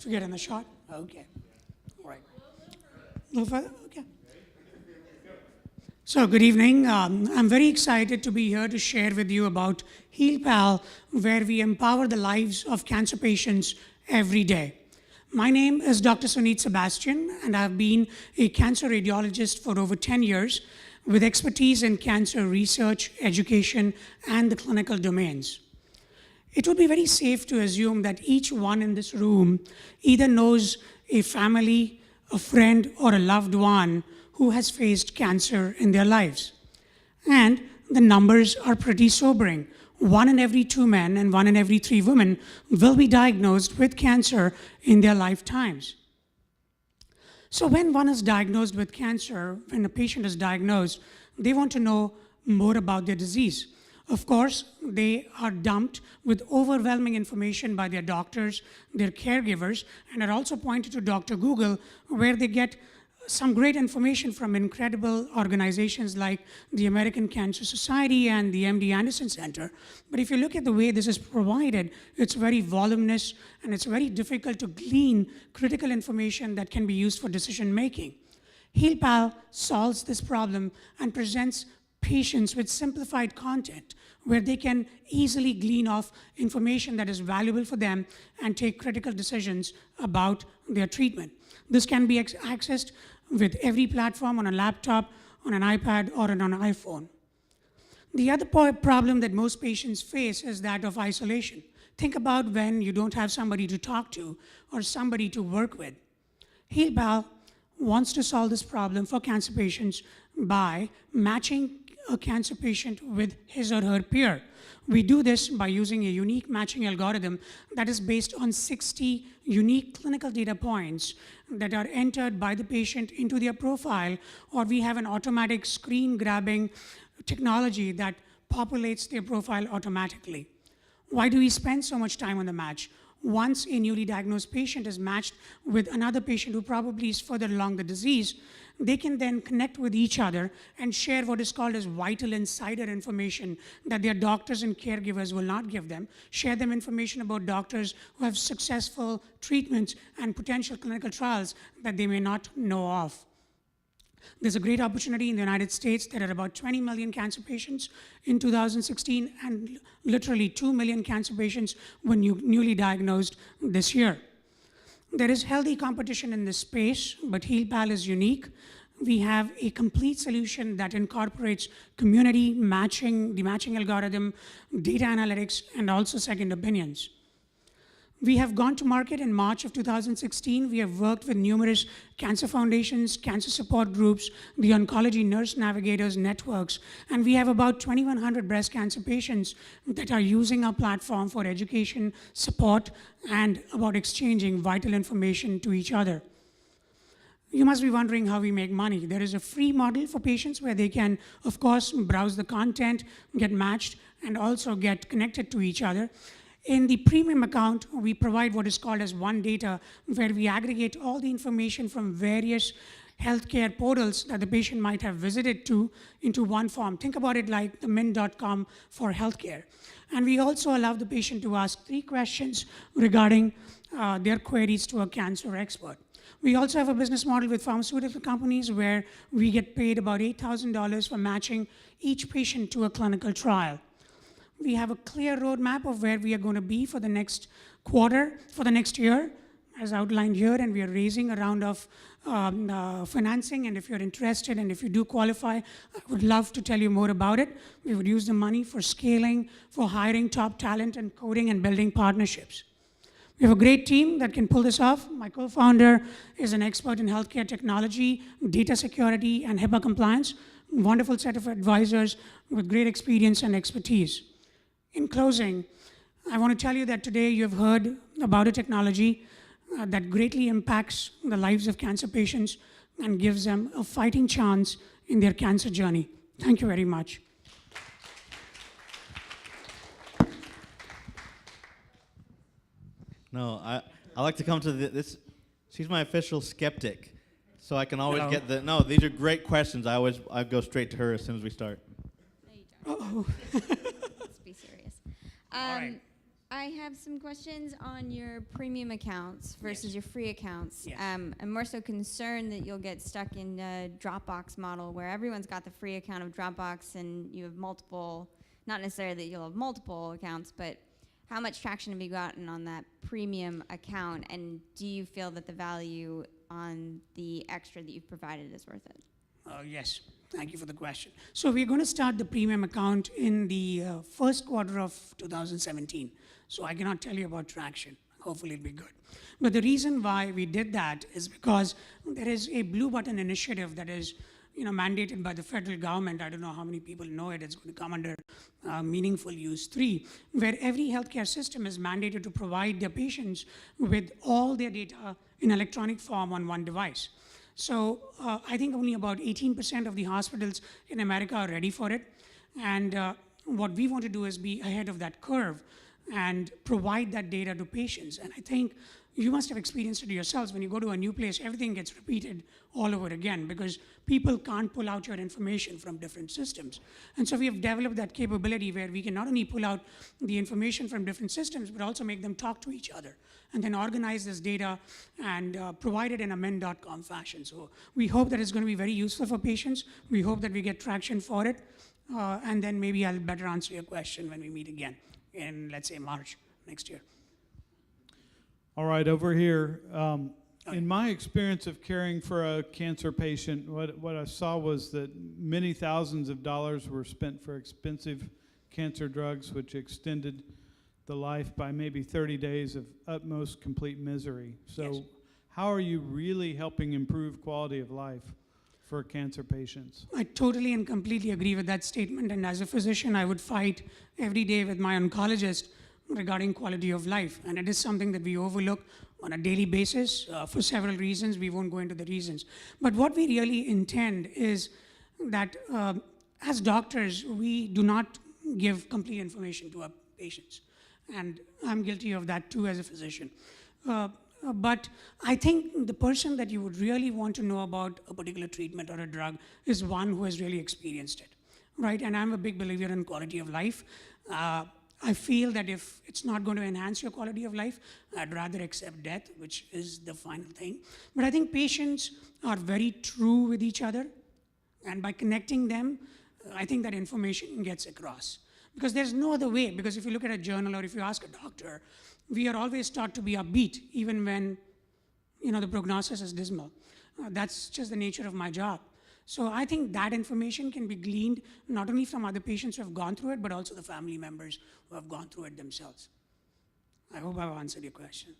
to get in the shot? Okay. All right. A little further? Okay. So good evening. I'm very excited to be here to share with you about HealPal, where we empower the lives of cancer patients every day. My name is Dr. Sunit Sebastian, and I've been a cancer radiologist for over 10 years with expertise in cancer research, education, and the clinical domains. It would be very safe to assume that each one in this room either knows a family, a friend, or a loved one who has faced cancer in their lives. And the numbers are pretty sobering. 1 in every 2 men and 1 in every 3 women will be diagnosed with cancer in their lifetimes. So when one is diagnosed with cancer, when a patient is diagnosed, they want to know more about their disease. Of course, they are dumped with overwhelming information by their doctors, their caregivers, and are also pointed to Dr. Google, where they get some great information from incredible organizations like the American Cancer Society and the MD Anderson Center. But if you look at the way this is provided, it's very voluminous and it's very difficult to glean critical information that can be used for decision making. HealPal solves this problem and presents patients with simplified content where they can easily glean off information that is valuable for them and take critical decisions about their treatment. This can be accessed with every platform on a laptop, on an iPad, or on an iPhone. The other problem that most patients face is that of isolation. Think about when you don't have somebody to talk to or somebody to work with. HealPal wants to solve this problem for cancer patients by matching a cancer patient with his or her peer. We do this by using a unique matching algorithm that is based on 60 unique clinical data points that are entered by the patient into their profile, or we have an automatic screen grabbing technology that populates their profile automatically. Why do we spend so much time on the match? Once a newly diagnosed patient is matched with another patient who probably is further along the disease, they can then connect with each other and share what is called as vital insider information that their doctors and caregivers will not give them, share them information about doctors who have successful treatments and potential clinical trials that they may not know of. There's a great opportunity in the United States. There are about 20 million cancer patients in 2016, and literally 2 million cancer patients were newly diagnosed this year. There is healthy competition in this space, but HealPal is unique. We have a complete solution that incorporates community matching, the matching algorithm, data analytics, and also second opinions. We have gone to market in March of 2016. We have worked with numerous cancer foundations, cancer support groups, the oncology nurse navigators networks, and we have about 2,100 breast cancer patients that are using our platform for education, support, and about exchanging vital information to each other. You must be wondering how we make money. There is a free model for patients where they can, of course, browse the content, get matched, and also get connected to each other. In the premium account, we provide what is called as One Data, where we aggregate all the information from various healthcare portals that the patient might have visited to into one form. Think about it like the min.com for healthcare. And we also allow the patient to ask 3 questions regarding their queries to a cancer expert. We also have a business model with pharmaceutical companies where we get paid about $8,000 for matching each patient to a clinical trial. We have a clear roadmap of where we are going to be for the next quarter, for the next year, as outlined here, and we are raising a round of financing, and if you're interested and if you do qualify, I would love to tell you more about it. We would use the money for scaling, for hiring top talent and coding and building partnerships. We have a great team that can pull this off. My co-founder is an expert in healthcare technology, data security, and HIPAA compliance. Wonderful set of advisors with great experience and expertise. In closing, I want to tell you that today you've heard about a technology that greatly impacts the lives of cancer patients and gives them a fighting chance in their cancer journey. Thank you very much. No, I like to come to this. She's my official skeptic, so I can always get the. No, these are great questions. I go straight to her as soon as we start. No, you don't. Uh-oh. Let's be serious. All right. I have some questions on your premium accounts versus your free accounts. Yes. I'm more so concerned that you'll get stuck in a Dropbox model where everyone's got the free account of Dropbox and you have multiple, not necessarily that you'll have multiple accounts, but how much traction have you gotten on that premium account, and do you feel that the value on the extra that you've provided is worth it? Yes, thank you for the question. So we're going to start the premium account in the first quarter of 2017. So I cannot tell you about traction. Hopefully it'll be good. But the reason why we did that is because there is a blue button initiative that is mandated by the federal government. I don't know how many people know it. It's going to come under Meaningful Use 3, where every healthcare system is mandated to provide their patients with all their data in electronic form on one device. So I think only about 18% of the hospitals in America are ready for it. And what we want to do is be ahead of that curve and provide that data to patients. And I think you must have experienced it yourselves. When you go to a new place, everything gets repeated all over again because people can't pull out your information from different systems. And so we have developed that capability where we can not only pull out the information from different systems, but also make them talk to each other and then organize this data and provide it in a min.com fashion. So we hope that it's going to be very useful for patients. We hope that we get traction for it. And then maybe I'll better answer your question when we meet again in, let's say, March next year. All right, over here. In my experience of caring for a cancer patient, what I saw was that many thousands of dollars were spent for expensive cancer drugs, which extended the life by maybe 30 days of utmost complete misery. So Yes. how are you really helping improve quality of life for cancer patients? I totally and completely agree with that statement. And as a physician, I would fight every day with my oncologist regarding quality of life. And it is something that we overlook on a daily basis for several reasons. We won't go into the reasons. But what we really intend is that as doctors, we do not give complete information to our patients. And I'm guilty of that too as a physician. But I think the person that you would really want to know about a particular treatment or a drug is one who has really experienced it, right? And I'm a big believer in quality of life. I feel that if it's not going to enhance your quality of life, I'd rather accept death, which is the final thing. But I think patients are very true with each other. And by connecting them, I think that information gets across. Because there's no other way. Because if you look at a journal or if you ask a doctor, we are always taught to be upbeat, even when the prognosis is dismal. That's just the nature of my job. So I think that information can be gleaned not only from other patients who have gone through it, but also the family members who have gone through it themselves. I hope I've answered your question.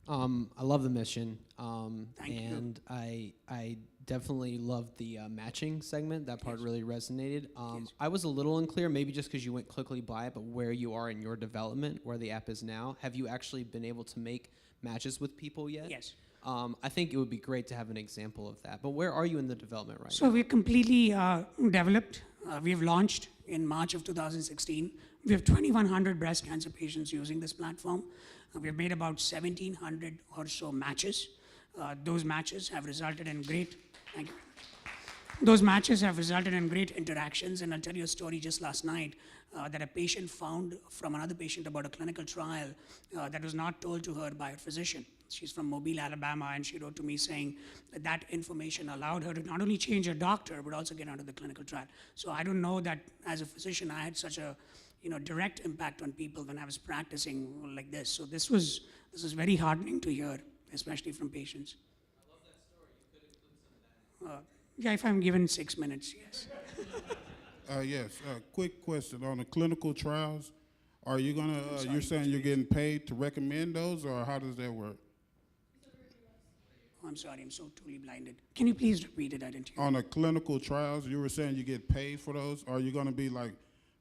I love the mission, Thank you. and I definitely loved the matching segment. That part Yes. really resonated. Yes. I was a little unclear, maybe just because you went quickly by it, but where you are in your development, where the app is now. Have you actually been able to make matches with people yet? Yes. I think it would be great to have an example of that. But where are you in the development right So now? we're completely developed. We've launched in March of 2016. We have 2,100 breast cancer patients using this platform. We've made about 1,700 or so matches. Those matches have resulted in great, thank you. Those matches have resulted in great interactions, and I'll tell you a story just last night that a patient found from another patient about a clinical trial that was not told to her by a physician. She's from Mobile, Alabama, and she wrote to me saying that that information allowed her to not only change her doctor, but also get onto the clinical trial. So I don't know that as a physician, I had such a direct impact on people when I was practicing like this. So this was very heartening to hear, especially from patients. I love that story. You could include some of that. Yeah, if I'm given 6 minutes, yes. Yes, quick question. On the clinical trials, are you going to, sorry, you're saying you're getting paid to recommend those, or how does that work? Oh, I'm sorry, I'm so totally blinded. Can you please repeat it? I didn't hear. On the clinical trials, you were saying you get paid for those. Are you going to be like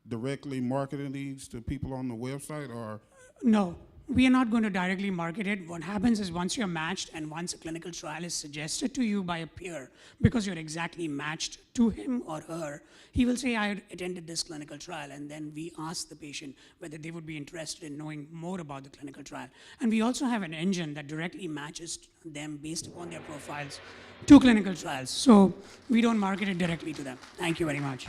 directly marketing these to people on the website, or? No, we are not going to directly market it. What happens is once you're matched and once a clinical trial is suggested to you by a peer, because you're exactly matched to him or her, he will say, I attended this clinical trial, and then we ask the patient whether they would be interested in knowing more about the clinical trial. And we also have an engine that directly matches them based upon their profiles to clinical trials. So we don't market it directly to them. Thank you very much.